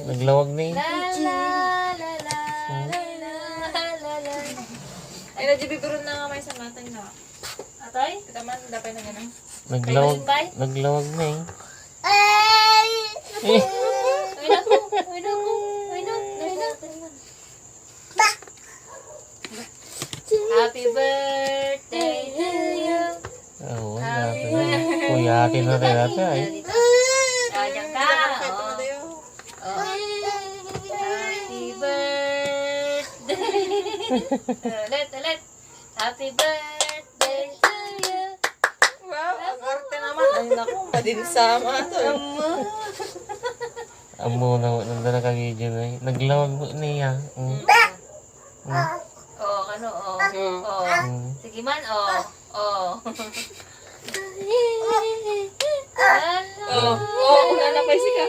Naglawag na eh. La la la la la la la. Ay, najibibiron na nga may sa matay na. Atay, kita man, dapat na ganun. Naglawag na eh. Ay naku, ay naku, ay naku, ay naku. Happy birthday to you. Oo, natin na. Kuya, atin na rin natin ay. Kanyang ka, oh. Happy birthday. Ulit. Happy birthday to you. Wow, ang arte naman. Ay, naku, madinsama to. Amo na nanda na ka-video na eh. Naglawag mo niya. Oh, ano, oh. Oh. Sige man, oh. Oh. Oh, wala na pa si ka.